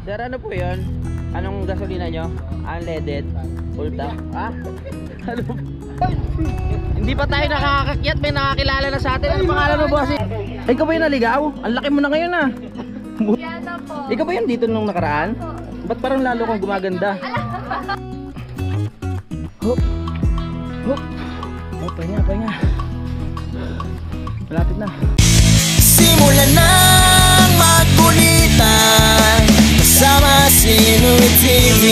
Sir, ano po yun? Anong gasolina nyo? Unleaded? Full tank? Ah? Ano po? Hindi pa tayo nakakakyat, may nakakilala na sa atin. Ano pangalan mo, boss? Ikaw ba yung naligaw? Ang laki mo na ngayon ah. Yana po. Ikaw ba yung dito nung nakaraan? Ba't parang lalo kang gumaganda? Hop. Hop. Oh, pahinga, pahinga. Malapit na. Simulan ng magkulitan kasama si Nuy TV.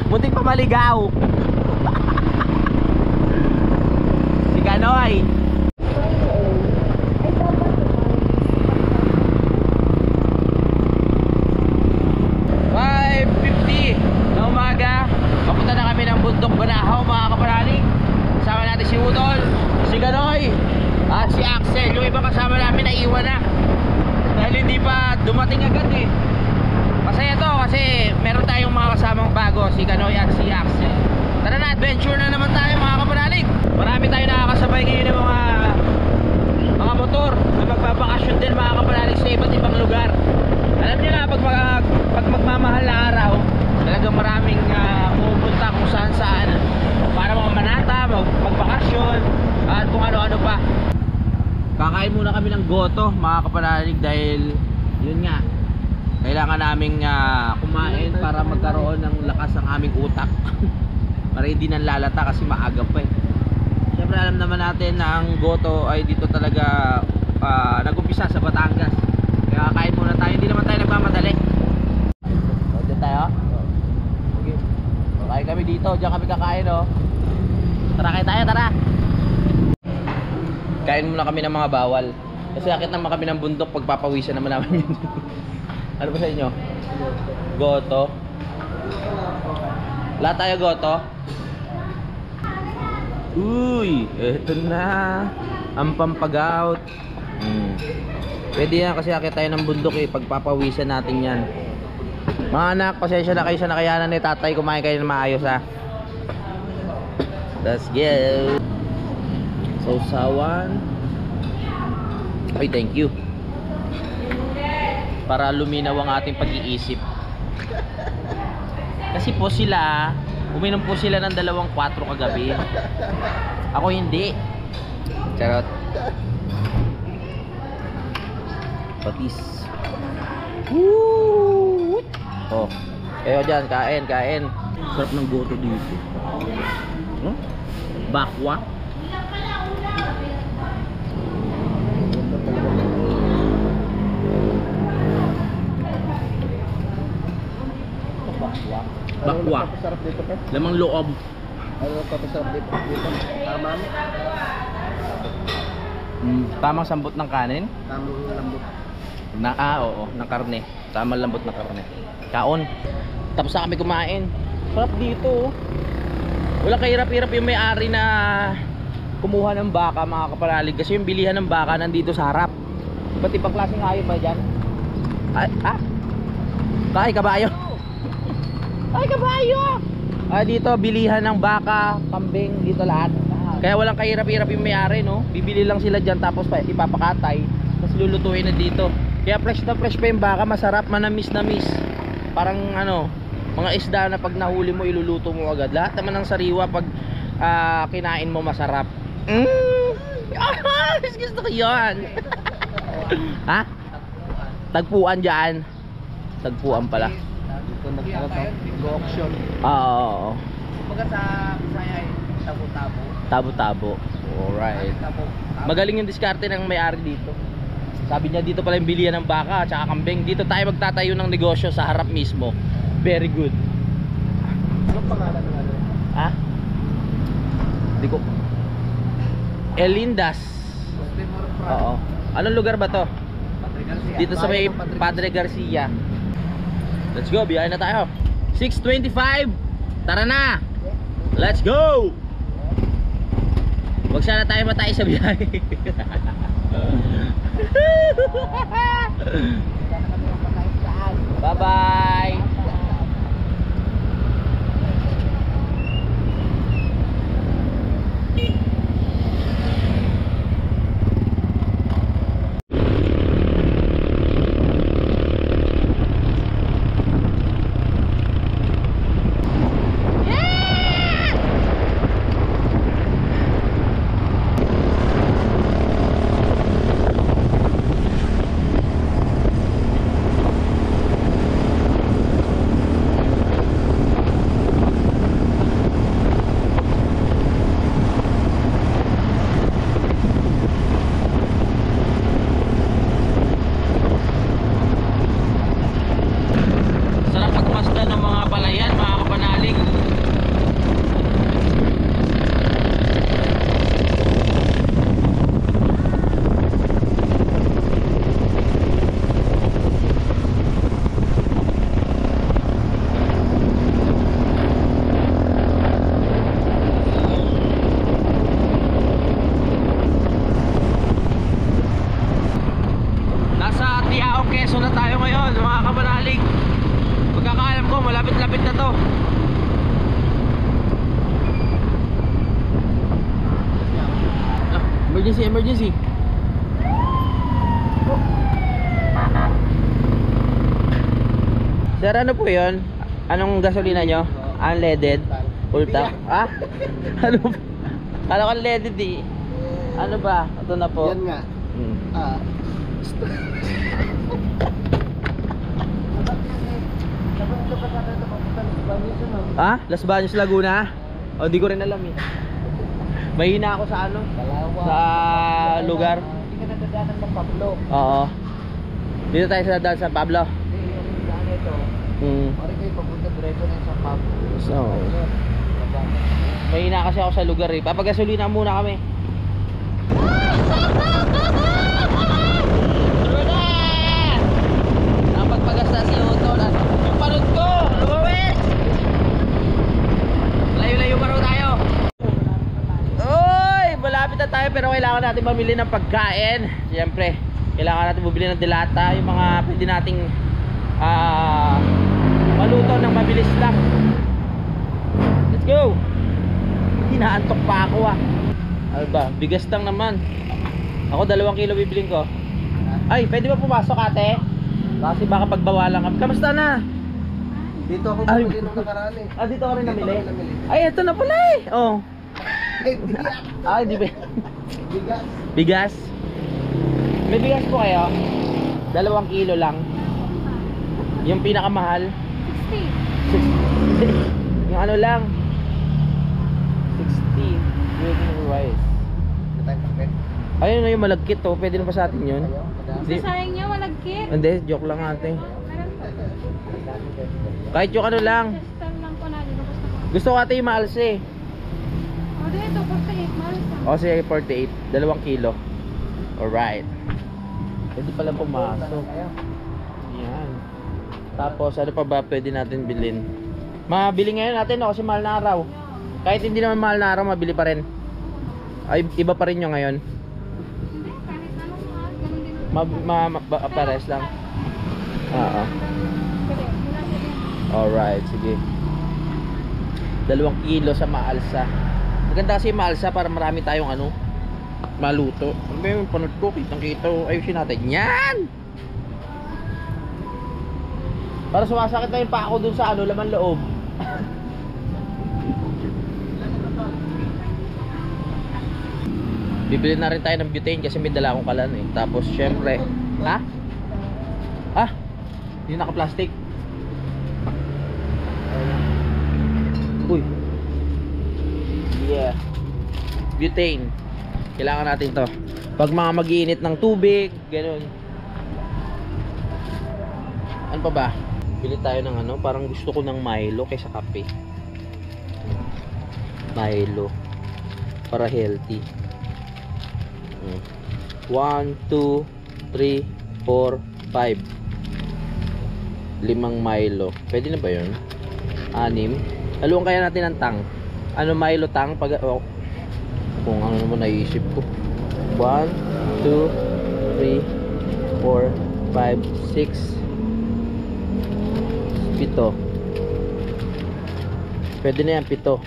Muntik pa maligaw. Si Kanoy. Na umaga, papunta na kami ng Bundok Banahaw, mga kaparaling. Kasama natin si Udol, si Kanoy, at si Axel. Yung ibang kasama namin naiwan na dahil hindi pa dumating agad eh. Masaya to kasi meron tayong mga kasamang bago, si Kanoy at si Axel. Tara na, adventure na naman tayo mga kapanalig. Marami tayo nakakasabay ngayon ng mga motor na magbabakasyon din mga kapanalig sa iba't ibang lugar. Alam niyo na, pag magmamahal na araw, talagang maraming pupunta kung saan saan para mga manata, magbakasyon at kung ano-ano pa. Kakain muna kami ng goto mga kapanalig dahil yun nga, kailangan naming kumain para magkaroon ng lakas ang aming utak. Para hindi nang lalata kasi maaga pa eh. Siyempre alam naman natin na ang goto ay dito talaga nag-umpisa sa Batangas. Kaya kain muna tayo, hindi naman tayo nagmamadali. Dito tayo? Okay. Kain kami dito, diyan kami kakain oh. Tara kain tayo, tara. Kain muna kami ng mga bawal. Kasi akit naman kami ng bundok, pagpapawisan naman namin yun. Ano ba sa inyo? Goto. Lahat tayo goto. Uy, eto na ang pampagout. Pwede yan kasi akit tayo ng bundok eh, pagpapawisan natin yan. Mga anak, pasensya na kayo sa nakayanan ni tatay, kumain kayo na maayos ha. Let's go. Sausawan. Ay, thank you. Para luminaw ang ating pag-iisip. Kasi po sila, uminom po sila ng 2-4 kagabi. Ako hindi. Charot. Patis. Woo! Oh, kayo dyan, kain. Sarap ng goto dito. Huh? Bakwa. Bakwa. Lamang loob. Ano papasarap dito? Tama? Tamang sambot ng kanin. Tamang lambot. Oo, ng karne. Tamang lambot ng karne. Kaon. Tapos na kami kumain. Sarap dito. Wala kahirap-hirap yung may-ari na kumuha ng baka mga kapanalig. Kasi yung bilihan ng baka nandito sa harap. Iba't ibang klaseng hayop ba dyan? Kay kabayo. Ay, kabayo! Dito, bilihan ng baka, kambing, dito lahat. Kaya walang kahirap-hirap yung may-ari, no? Bibili lang sila dyan, tapos ipapakatay, tapos lulutuin na dito. Kaya fresh na fresh pa yung baka, masarap, manamis-namis. Parang mga isda na pag nahuli mo, iluluto mo agad. Lahat naman ng sariwa, pag kinain mo, masarap. Gusto ko yun. Ha? Tagpuan dyan. Tagpuan pala. Dito nag-auction. Oo. Kumbaga sa Bisaya ay tabo-tabo. Tabo-tabo. Alright. Magaling yung diskarte ng may-ari dito. Sabi niya dito pala yung bilihan ng baka at kambing. Dito tayo magtatayo ng negosyo sa harap mismo. Very good. Anong pangalan ng ano? Ha? Hindi ko. Elindas. Oo. Anong lugar ba to? Padre Garcia. Dito sa may Padre Garcia. Let's go, biyahe na tayo. 6:25. Tara na. Let's go. Wag sana tayo matay sa biyahe. Bye-bye. Sarap magmasdan ng mga palayan, mga kapanalig. Nasa Tiao, Quezon na tayo ngayon, mga kapanalig. Pagkakaalam ko, malapit-lapit na to. Emergency, emergency. Sir, ano po yun? Anong gasolina nyo? Unleaded? Full tank? Ah? Ano ba? Kala ko unleaded eh. Ano ba? Ito na po. Yan nga. Hmm. Ah? Las Baños, Laguna? O, di ko rin alam eh. Mahina ako sa ano? Sa lugar. Hindi ka nadadaanan ng Pablo. Oo. Dito tayo sa daan sa Pablo. Hindi, yung daan ito. Pari kayo papunta diretso na sa Pablo. So, mahina kasi ako sa lugar eh. Papagasolina muna kami. Ang pagpagasta si Utol. Yung parod ko! Lumawit! Layo-layo pa raw tayo. Uy! Malapit na tayo pero kailangan natin mamili ng pagkain. Siyempre, kailangan natin bumili ng dilata. Yung mga pwede nating maluto ng mabilis lang. Let's go! Hinaantok pa ako ah. Ano ba? Bigas lang naman. Ako 2 kilo bibiling ko. Ay, pwede ba pumasok ate? Kasi baka pagbawalan kami. Kamusta na? Dito ako Ay. bumili nung nakaraan eh. Ah, dito ka rin Dito namili? ako namili. Ay, ito na pala eh. Oh. Hindi. Ay, di ba? Bigas. Bigas? May bigas po kayo? 2 kilo lang. Yung pinakamahal? 60. Yung ano lang? 60. With rice. Ito tayo kape. Ayun na yung malagkit to. Pwede na pa sa atin yun? Ayaw, madami. Hindi. Sayang niya, malagkit. Hindi, joke lang ate. Meron pa. Kahit yung ano lang. Testan lang ko na, dito gusto ko. Gusto ko ate yung maalse. O, dito, 48 miles lang. O sige, 48. 2 kilo. Alright. Pwede pala pumasok. Yan. Tapos ano pa ba pwede natin bilhin? Mabili ngayon natin no, kasi mahal na araw. Kahit hindi naman mahal na araw, mabili pa rin. Ay, iba pa rin yung ngayon. Hindi, kahit anong mahal, ganun din. Pares lang. Oo. Sige, mula sa din. Alright, sige. 2 kilo sa maalsa. Maganda kasi yung maalsa para marami tayong ano, maluto. Ano ba yung panood ko? Kitang-kita. Ayusin natin. Yan! Para sumasakit na yung pa ako dun sa ano, laman loob. Bibili na rin tayo ng butane kasi may dala akong kalan eh. Tapos syempre, ha? Ah? Hindi naka-plastic. Uy. Yeah. Butane. Kailangan natin to. Pag mga mag-iinit ng tubig, ganun. Ano pa ba? Bili tayo ng ano, parang gusto ko ng Milo kaysa kape. Milo. Para healthy. 1, 2, 3, 4, 5. 5 Milo. Pwede na ba yun? 6. Haluan kaya natin ng tang. Ano Milo tang? Kung ano naman naisip ko. 1, 2, 3, 4, 5, 6, 7. Pwede na yan, 7.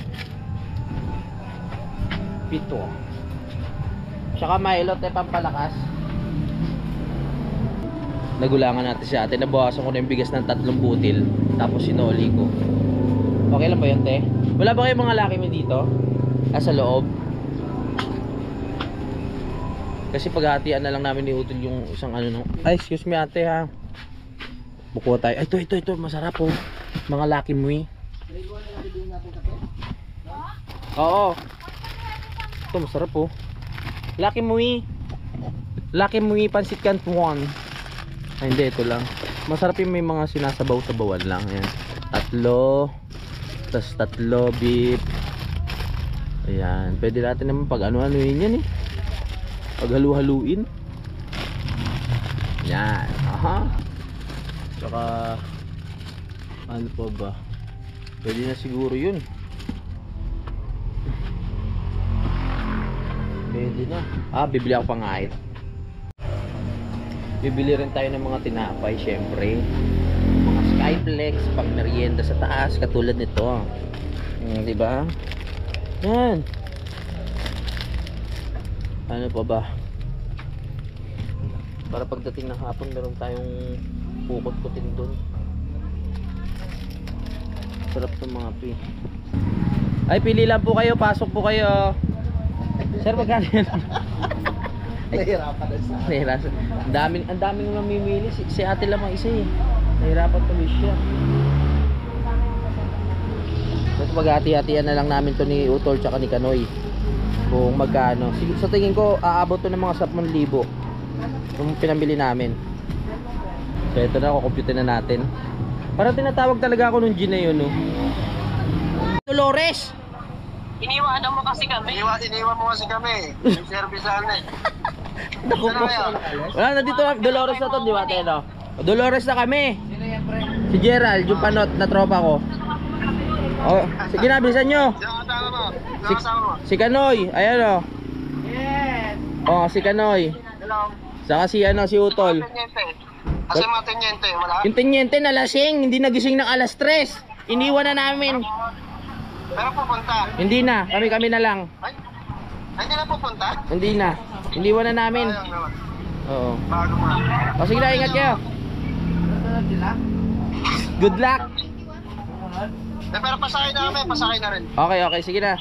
7. Tsaka Milo, tayo pampalakas. Nagulangan natin si ate. Nabawasan ko na yung bigas ng 3 butil. Tapos sinoli ko. Okay lang ba yun, te? Wala ba kayong mga laki mo dito? Sa loob? Kasi paghahatian na lang namin ni Utol yung isang ano no. Ay, excuse me ate ha. Buko tayo. Ay, ito. Masarap po. Mga laki mo eh. Oo. Ito, masarap po. Laki mo eh. Laki mo eh, pansit canton. Ay, hindi, ito lang. Masarap yung may mga sinasabaw-sabawan lang. Ayan. 3. Tapos 3 beef. Ayan. Pwede natin naman pag ano-anuin yan eh. Pag halu-haluin. Ayan. Aha. Tsaka ano pa ba? Pwede na siguro yun. Pwede na. Bibili ako pangait. Bibili rin tayo ng mga tinapay, syempre. Mga Skyflex, pang merienda sa taas, katulad nito. Diba? Yan. Ano pa ba? Para pagdating ng hapon, meron tayong pukot-kutin dun. Sarap ng mga pi. Ay, pili lang po kayo, pasok po kayo. Sir, magkano yan? Nahirapan na sa Nahirapan. Ang daming namimili. Si ate lang ang isa eh. Nahirapan tuloy siya. Tapos maghati-hatian na lang namin to ni Utol tsaka ni Kanoy. Kung magkano. Sa tingin ko, aabot to ng mga 10,000. Yung pinamili namin. So ito na, kukumpute na natin. Parang tinatawag talaga ako nung G na yun, no? Dolores! Iniwan mo kasi kami. Iniwan mo kasi kami. Yung service ano eh. Naku po. Wala na dito, Dolores na to, di ba tayo, no? Dolores na kami. Sino yan, pre? Si Gerald, yung panot na tropa ko. Oh, sige na, bilisan nyo. Sino kasama mo? Sino Si, kasama mo? si Kanoy, ayan o. Yes! Oh, si Kanoy. Hello? Saka si ano, si Utol. Tenyente. Kasi mga tenyente, wala? Yung tenyente na lasing, hindi nagising ng alas 3. Iniwan na namin. Pero pupunta. Hindi na, kami na lang. Ay, hindi na pupunta? Hindi na. Iniwan na namin. Sayang naman. Oo. Bago mo. O sige na, ingat kayo. Good luck. Pero pasakay na kami, pasakay na rin. Okay, sige na.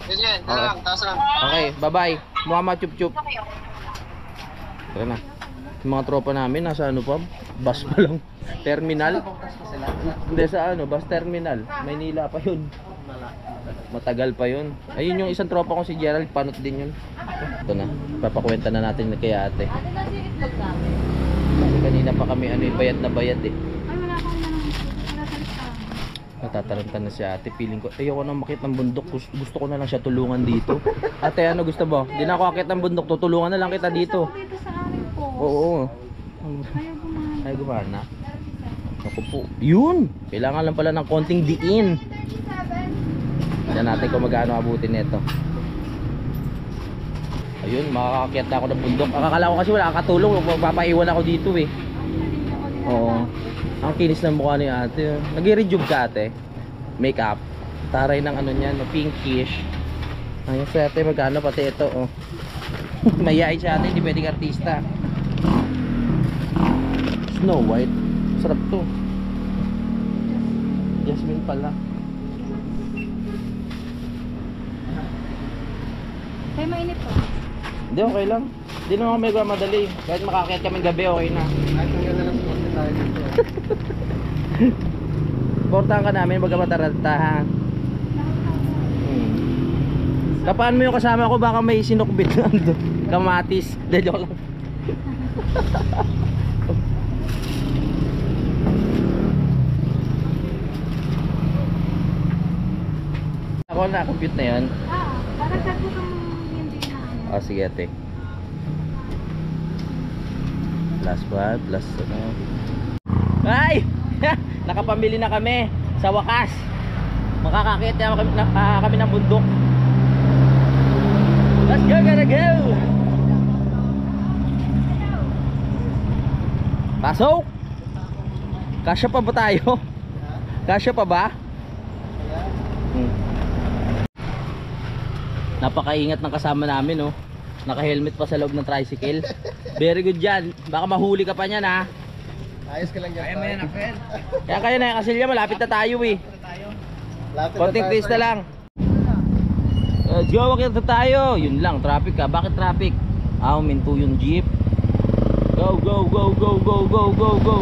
Sige, dala lang, taas lang. Okay, bye-bye. Muhammad chup-chup. Tara na. Yung mga tropa namin nasa ano pa? Bus pa lang. Terminal. Hindi sa ano, bus terminal. Maynila pa yun. Matagal pa yun. Ayun yung isang tropa ko si Gerald, panot din yun. Ito na, papakwenta na natin kay ate. Ano na si itlog namin? Kasi kanina pa kami ano, bayad na bayad eh. Ay, wala akong wala sa listahan. Natataranta na si ate, feeling ko ayoko nang makita ng bundok, gusto ko na lang siya tulungan dito. Ate, ano gusto mo? Di na ako akit ng bundok, tutulungan na lang kita dito. Gusto ko dito sa amin po. Oo. Ayaw gumana. Ay gumana. Ako po. Yun! Kailangan lang pala ng konting diin. Tignan natin kung magkano abutin nito. Ayun, makakakyat na ako ng bundok. Akala ko kasi wala kakatulong, magpapaiwan ako dito eh. Oo. Ang kinis ng mukha ni ate. Nag-rejuve ka ate? Makeup. Taray ng ano niyan, pinkish. Ayun sa ate, magkano pati ito oh. Mayayain siya ate, hindi pwedeng artista. Snow White. Sarap to. Jasmine pala. Kaya mainit po. Hindi, okay lang. Hindi naman kami madali. Kahit makakit kami gabi, okay na. Ay, kung gano'n lang sport na tayo dito. Portahan ka namin, baga mataranta ha. Kapaan mo yung kasama ko, baka may sinukbit na ando. Kamatis. De, joke lang. Ako na, compute na yan. Parang sabi ko hindi na. Sige ate. Plus 1, plus ano. Ay! Nakapamili na kami sa wakas. Makakakit na kami ng bundok. Let's go, gotta go. Pasok. Kasya pa ba tayo? Kasya pa ba? Napakaingat ng kasama namin, oh. Naka-helmet pa sa loob ng tricycle. Very good dyan. Baka mahuli ka pa niyan, ha. Ayos ka lang dyan. Kaya mo yan, Apel. Kaya kayo na, Kasilya, malapit na tayo, eh. Konting pace na lang. Let's go, wakit na tayo. Yun lang, traffic ka. Bakit traffic? Minto yung jeep. Go, go, go, go, go, go, go, go.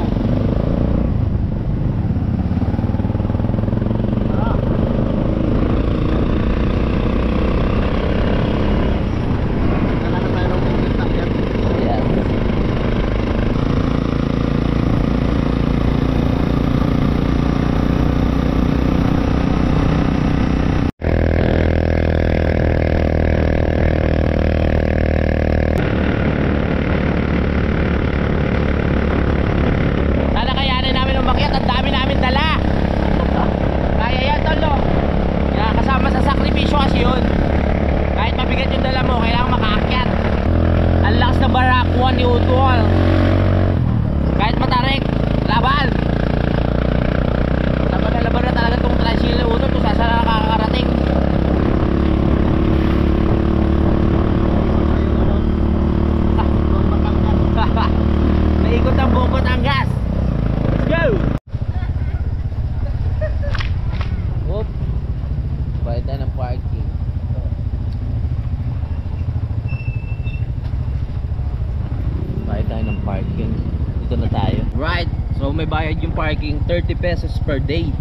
Parking 30 pesos per day.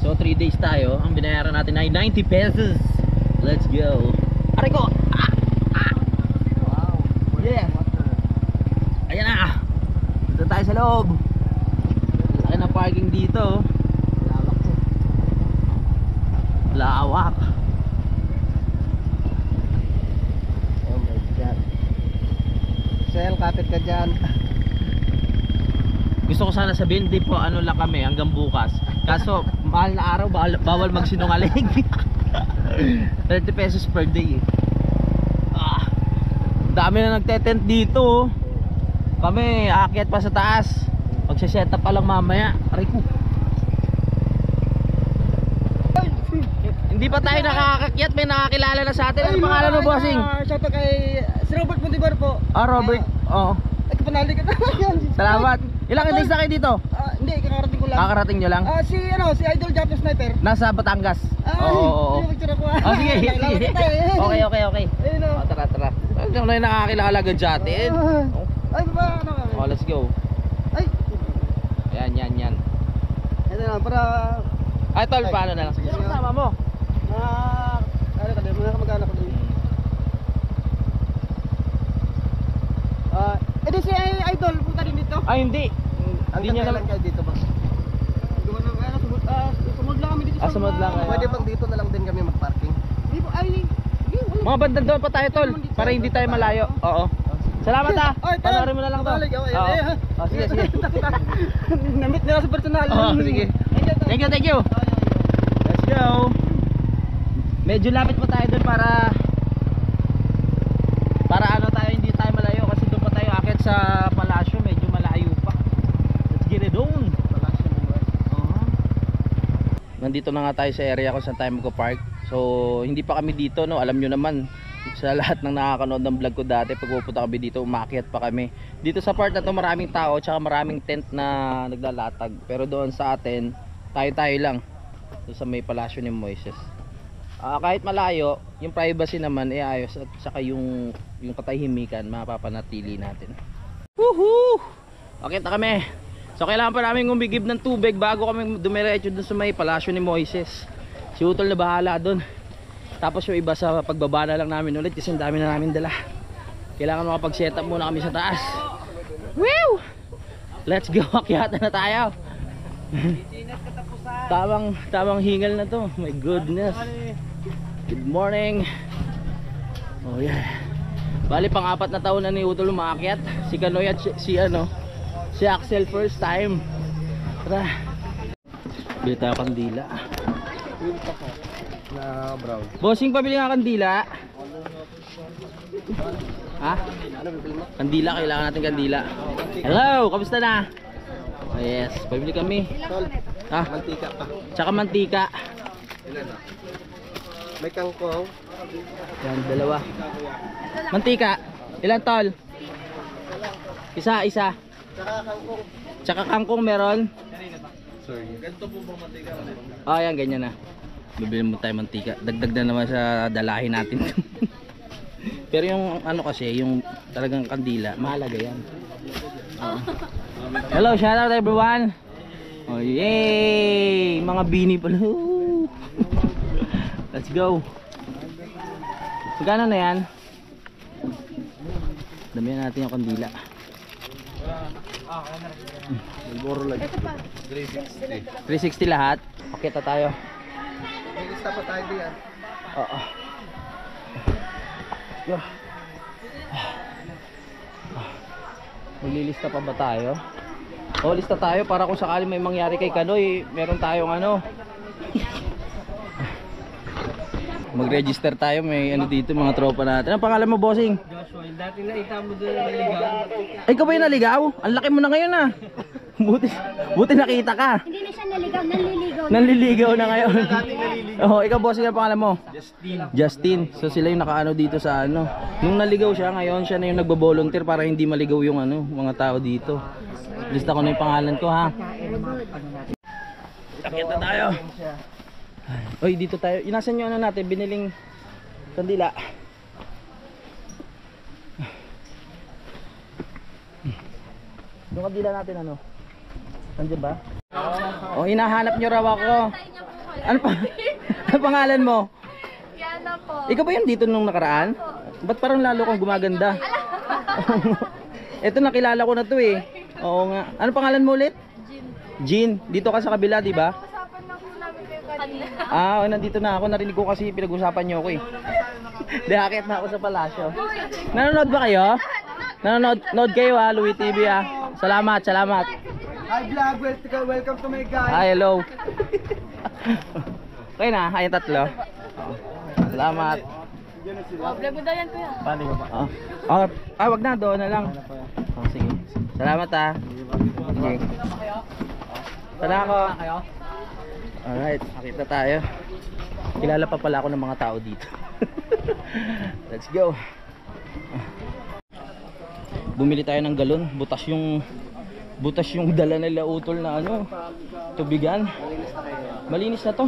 So 3 days tayo. Ang binayaran natin ay 90 pesos. Let's go. Aray ko. Wow. Yeah. Ayan na. Dito tayo sa loob. Laki na parking dito. Lawak. Oh my God. Sel, kapit ka dyan. Gusto ko sana sabihin, di po ano lang kami hanggang bukas. Kaso mahal na araw, bawal magsinungaling. 30 pesos per day. Dami na nagte-tent dito. Kami aakyat pa sa taas. Magse-set up pa lang mamaya. Aray ko. Hindi pa tayo nakakakyat, may nakakilala na sa atin. Ano pangalan mo, bossing? Shout out kay si Robert Montibar po. Robert. Oo. Ay, kapanali ka na yan. Salamat. Ilang days na kayo dito? Hindi, kakarating ko lang. Kakarating nyo lang? Si Idol Japanese Sniper. Nasa Batangas. Oo. Sige, sige. Okay. Ayun o. Tara. Ano na yung nakakilala agad sa atin? Ay, baba, ano kami? Let's go. Ay. Yan. Ito na, para... Ay, tol, paano na lang? Sige, kasama mo. Ano ka din, mga kamag-anak ko din. Edi si Idol, punta din dito. Ay, hindi. Hindi niya naman. Kayo dito ba? Sumod lang kami dito. Sumod lang kayo. Pwede bang dito na lang din kami mag-parking? Mga bandang doon pa tayo, tol. Para hindi tayo malayo. Oo. Salamat ha. Panoorin mo na lang to. Sige. Namit nila sa personal. Sige. Thank you. Let's go. Medyo lapit pa tayo doon para ano tayo, hindi tayo malayo kasi doon pa tayo akit sa palasyo, medyo malayo pa. Let's get it on. Nandito na nga tayo sa area kung saan tayo magko-park. So hindi pa kami dito, no. Alam nyo naman sa lahat ng nakakanood ng vlog ko dati, pag pupunta kami dito, umakyat pa kami. Dito sa part na to maraming tao, tsaka maraming tent na naglalatag. Pero doon sa atin, tayo lang doon sa may palasyo ni Moises. Kahit malayo, yung privacy naman ayos, at saka yung katahimikan mapapanatili natin. Woohoo! Okay na kami. So kailangan pa namin umigib ng tubig bago kami dumiretso dun sa may palasyo ni Moises. Si Utol na bahala dun. Tapos yung iba sa pagbaba na lang namin ulit kasi ang dami na namin dala. Kailangan makapag-set up muna kami sa taas. Woo! Let's go, akyatan na tayo. Tamang hingal na to. My goodness. Good morning. Oh yeah. Bali pang-4 na taon na ni Utol umaakyat. Si Kanoy at si Axel first time. Tara. Bili tayo kandila. Yung pa ko. Na brown. Bossing, pabili nga kandila. Ha? Ano bibili mo? Kandila, kailangan natin kandila. Hello, kamusta na? Oh, yes, pabili kami. Tol, Ha? mantika pa. Tsaka mantika. Ilan na? May kangkong. Yan, dalawa. Mantika. Ilan tol? Isa. Tsaka kangkong. Tsaka kangkong meron. Sorry. Ganito po bang mantika? Oh, yan, ganyan na. Bibili mo tayo mantika. Dagdag na naman sa dalahin natin. Pero yung ano kasi, yung talagang kandila, mahalaga yan. Oo. Hello, shout out everyone. Oh, yay! Mga bini pala. Woo! Let's go. Magkano na yan? Damihan natin yung kandila. Boro lang. 360 lahat. Okay, tayo. May lista pa tayo diyan. Oo. Yo. Maglilista pa ba tayo? O, lista tayo para kung sakali may mangyari kay Kanoy, meron tayong ano. Mag-register tayo, may ano dito, mga tropa natin. Ang pangalan mo, bossing? Joshua, dati nakita mo doon na naligaw. Ay, ikaw ba yung naligaw? Ang laki mo na ngayon ah. Buti nakita ka. Hindi na siya naligaw, nanliligaw. Nanliligaw na ngayon. Dating naliligaw. Oh, ikaw bossing, ang pangalan mo? Justin. So sila yung nakaano dito sa ano. Nung naligaw siya, ngayon siya na yung nagbo-volunteer para hindi maligaw yung ano, mga tao dito. Lista ko na yung pangalan ko ha. Sakit na tayo. Oy, dito tayo. Inasan yung ano natin, biniling kandila. Yung kandila natin ano? Nandiyan ba? Oh, hinahanap nyo raw ako. Ano pa? Ano pangalan mo? Yana po. Ikaw ba yung dito nung nakaraan? Ba't parang lalo kang gumaganda? Ito nakilala ko na to eh. Oo nga. Ano pangalan mo ulit? Jean. Dito ka sa kabila, di ba? Usapan na po namin kayo kanina. Ah, nandito na ako. Narinig ko kasi pinag-usapan niyo ako eh. Dahakit na ako sa palasyo. Nanonood ba kayo? Nanonood kayo ha, Louie TV ha. Salamat. Hi vlog, welcome to my guys. Hi, hello. Okay na, ayun tatlo. Salamat. Vlog mo daw yan kuya. Paano ba? Wag na, doon na lang. Oh, sige. Salamat ha. Sige. Sana ako. Alright, nakita tayo. Kilala pa pala ako ng mga tao dito. Let's go. Bumili tayo ng galon. Butas yung dala nila utol na ano, tubigan. Malinis na to.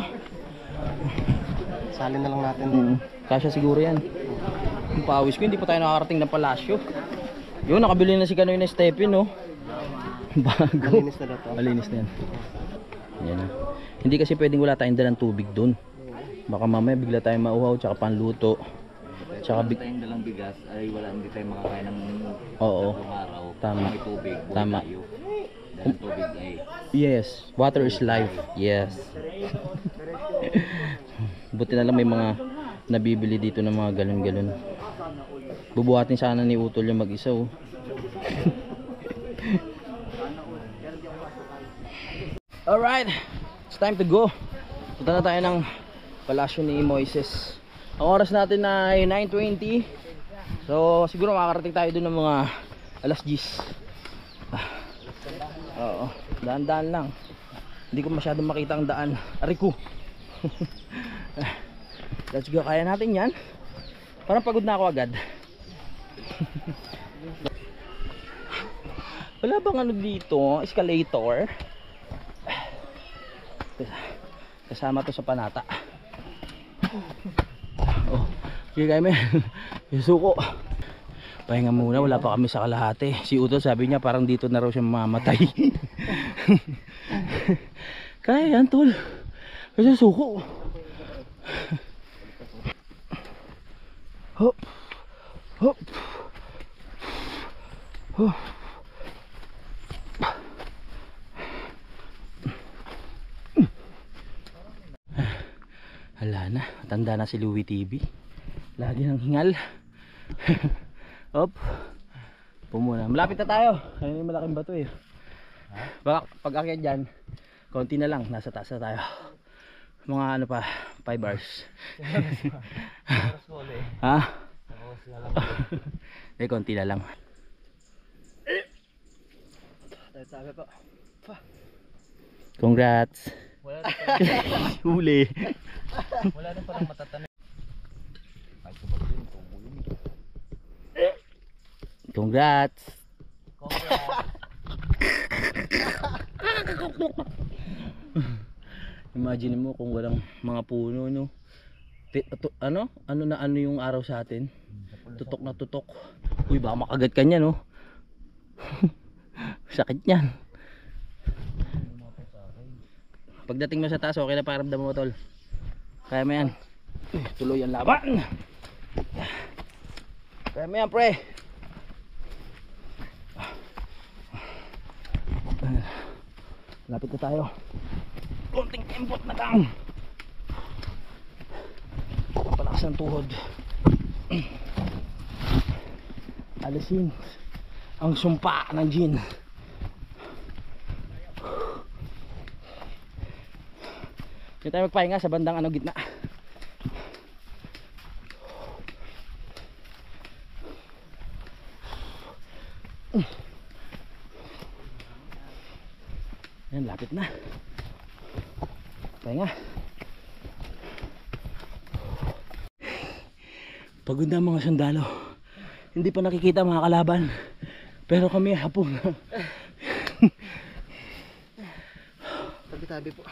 Salin na lang natin. Kasya siguro yan. Yung pawis ko, hindi pa tayo nakakarating ng palasyo. Yun, nakabili na si Kanoy na Stephen, no? Bago. Malinis na daw. Malinis na yan. Yan na. Hindi kasi pwedeng wala tayong dalang tubig dun. Baka mamaya bigla tayong mauhaw, tsaka panluto. Tsaka tayong dalang bigas ay hindi tayo makakain ng Oo. araw. Tama. May tubig. Tama. Tayo. Dahil tubig ay Yes, water is life. Yes. Buti na lang may mga nabibili dito ng mga galon-galon. Bubuhatin sana ni Utol yung mag-isa oh. Alright, it's time to go. Punta na tayo ng palasyo ni Moises. Ang oras natin ay 9:20. So siguro makakarating tayo dun ng mga alas 10. Oo, daan-daan lang. Hindi ko masyadong makita ang daan. Ariku. Let's go, kaya natin yan. Parang pagod na ako agad. Wala bang ano dito? Escalator? Kasama to sa panata. Oh, sige kayo men. Yung suko. Pahinga muna, wala pa kami sa kalahati. Si Utol sabi niya parang dito na raw siya mamamatay. Kaya yan tol. Kasi suko. Hop. Hop. Hop. Hala na, tanda na si Louie TV. Lagi nang hingal. Hop. Pumuna. Malapit na tayo. Ayun yung malaking bato eh. Baka pag akyat dyan, Konti na lang, nasa taas na tayo. Mga ano pa, 5 hours. Oras ko ulit. Ha? Oras na lang. Konti na lang. Tayo po. Congrats. Wala na palang, Huli. wala na palang matatanim. Ay, sabag din. Tubo yun. Congrats. Imagine mo kung walang mga puno, no? Ano na ano yung araw sa atin? Tutok na tutok. Uy, baka makagat ka niya, no? Sakit niyan. Pagdating mo sa taas, okay na pakiramdam mo, tol. Kaya mo yan. Uy, tuloy ang laban. Kaya mo yan, pre. Lapit na tayo. Konting tempot na lang. Palakas ng tuhod. Alisin ang sumpa ng gin. Hindi tayo magpahinga sa bandang ano gitna. Yan, lapit na. Pahinga. Pagod na mga sundalo. Hindi pa nakikita mga kalaban. Pero kami hapon. Tabi-tabi po.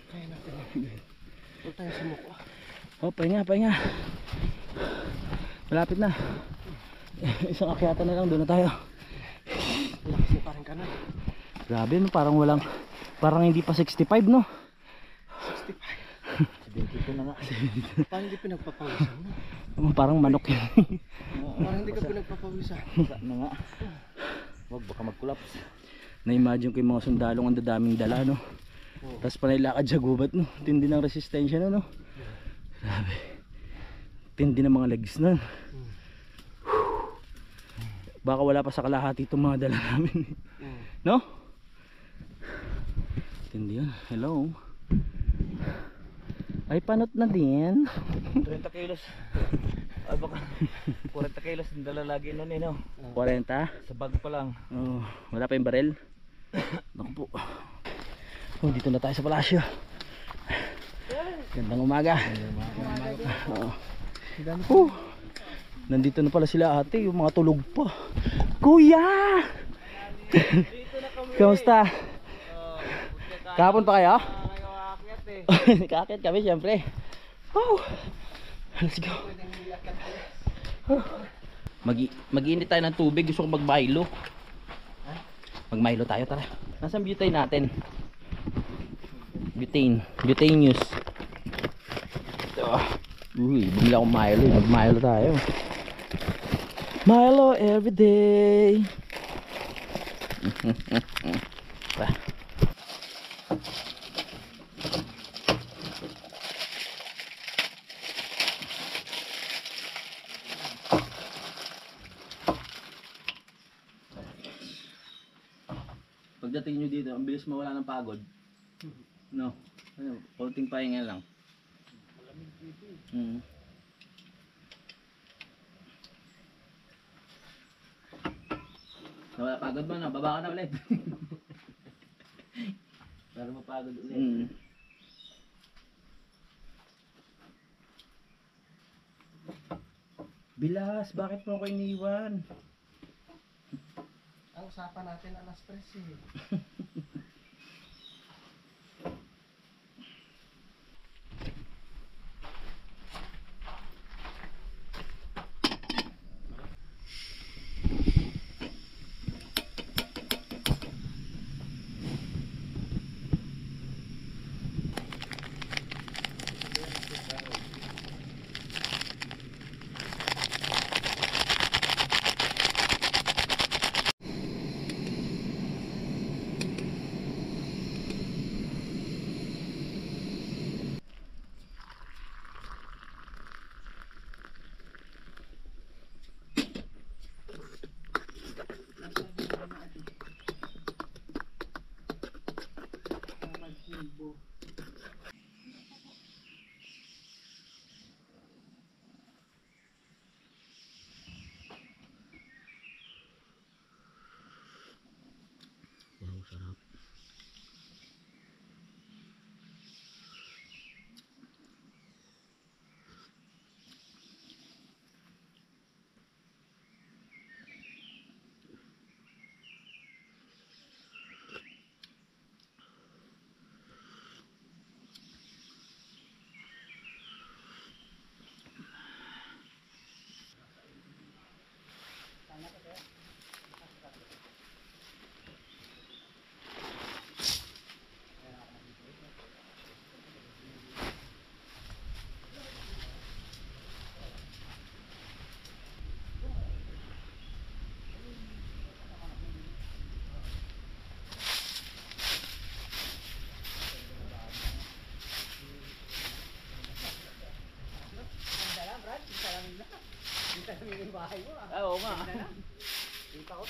Kaya natin. Huwag tayo sumuko. Oh, pahinga. Malapit na. Isang akyata na lang, doon na tayo. Lakas mo parang kanan. Grabe, no? Parang hindi pa 65, no? 70 na nga. Parang hindi pinagpapawisan mo. Parang manok yun. Parang hindi ka pinagpapawisan. Na nga. Wag, baka mag-collapse. Na-imagine ko yung mga sundalong ang dadaming dala, no? Tapos panay lakad sa gubat, no? Tindi ng resistensya, no? Grabe. Tindi ng mga legs, no? Baka wala pa sa kalahati itong mga dala namin, no? Tindi yun. Hello. Ay, panot na din. 30 kilos. Ay baka 40 kilos yung dala lagi nun eh, no? 40? Sa bag pa lang. Oh, wala pa yung barel. Naku po. Oh, dito na tayo sa palasyo. Gandang umaga. Oh. Nandito na pala sila ate, yung mga tulog pa. Kuya! Kamusta? Kahapon pa kayo? Kakit kami syempre. Oh. Let's go. Mag-iinit tayo ng tubig. Gusto ko mag-Milo. Mag-Milo tayo, tara. Nasaan butane natin? Butaneous. Uy, bumili akong Milo. Mag-Milo tayo. Milo everyday. Pagdating nyo dito, ang bilis mawala ng pagod. No? Ano, konting pahinga lang. Nawala pagod mo, no? Baba ka na ulit. Para mapagod ulit. Bilas, bakit mo ako iniwan? Ang usapan natin alas 3 eh. Oo nga. Kita ko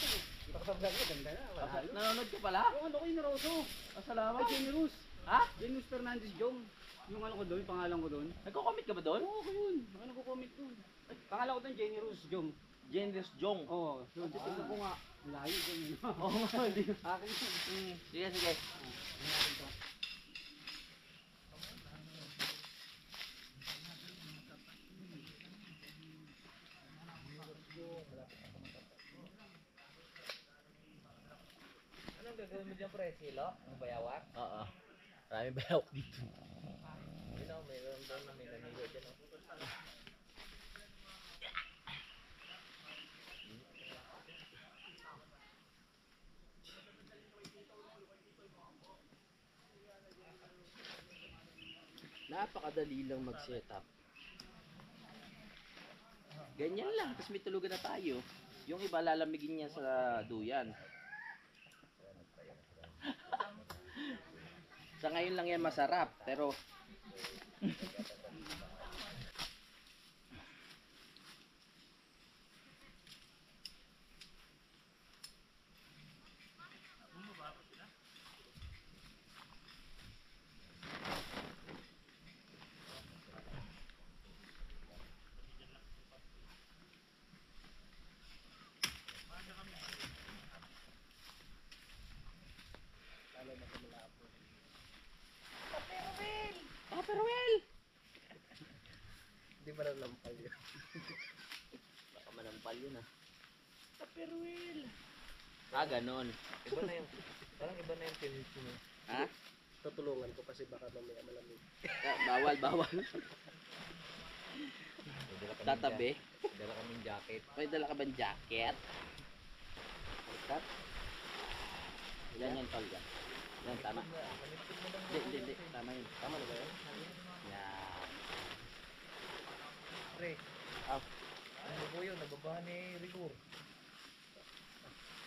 sa vlog ko, ganda na. Wala. Nanonood ka pala? Yung ano ko yung Roso. Salamat. Ay, Jenny Rus. Ha? Jenny Fernandez Jong. Yung ano ko doon, pangalan ko doon. Nagko-comment ka ba doon? Oo, ko yun. Ako nagko-comment doon. Pangalan ko doon, Jenny Rus Jong. Generous Jong. Oo. So, tignan ko nga. Layo doon yun. Oo nga, hindi. Akin yun. Sige, sige. Anong gagawin mo dyan, pre? Silo? Ang bayawak? Oo. Maraming bayawak dito. Yun o, mayroon doon na may nanigo dyan o. Napakadali lang mag-setup. Ganyan lang, tapos may tulugan na tayo. Yung iba lalamigin niya sa duyan. Sa ngayon lang yan masarap, pero Perwell! Hindi pa nalampal yun. Baka manampal yun ah. Perwell! Ganon. Iba na yung, parang iba na yung finish mo. Ha? Tutulungan ko kasi baka mamaya malamig. Bawal, bawal. Tatabi. Dala kaming jacket. May dala ka bang jacket? Cut. Yan, tol yan. Yan, tama. Hindi. Tama yun. Tama na ba yun? Yan. Pre, Ah, ano po yun? Nababahan ni Rigor.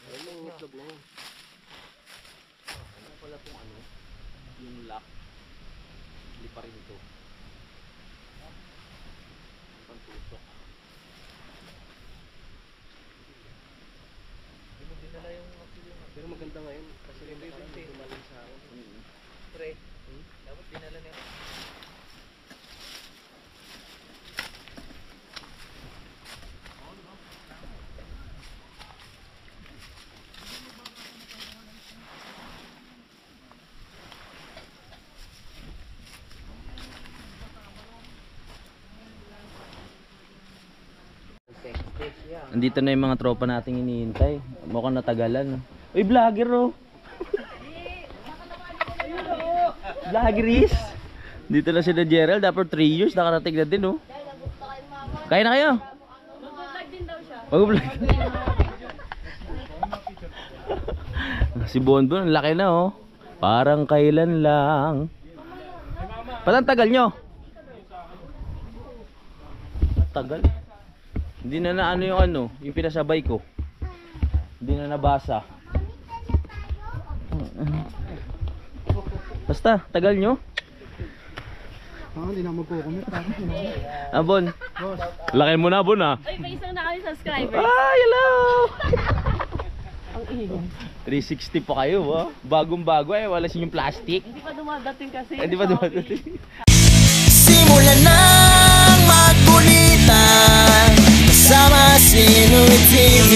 ayun yung itlog na yun. Ano pala itong ano? Yung lock. Hindi pa rin ito. Ang pantusok. Hindi mo dinala yung Pero maganda ngayon kasi rin dumaling sa akin. pre. Dapat dinala niya. Andito na yung mga tropa nating hinihintay. Mukhang natagalan. Uy, vlogger oh! Vloggeries! Dito na si Gerald. After 3 years, nakarating na din oh. Kain na kayo? Mag-vlog din daw siya. Mag-vlog. Si Bonbon, ang laki na oh. Parang kailan lang. Patang tagal nyo? Tagal. Hindi na naano yung pinasabay ko. Hindi na nabasa. Basta, tagal nyo? Hindi na magkukumit. Bon. Laki mo na, Bon ah. Uy, may isang na kami subscriber. Ay, hello! Ang ingay. 360 pa kayo, oh. Bagong-bago eh, wala sinyong plastic. Hindi pa dumadating kasi. Hindi pa dumadating. Simulan ng magkulitan kasama si Nuit TV.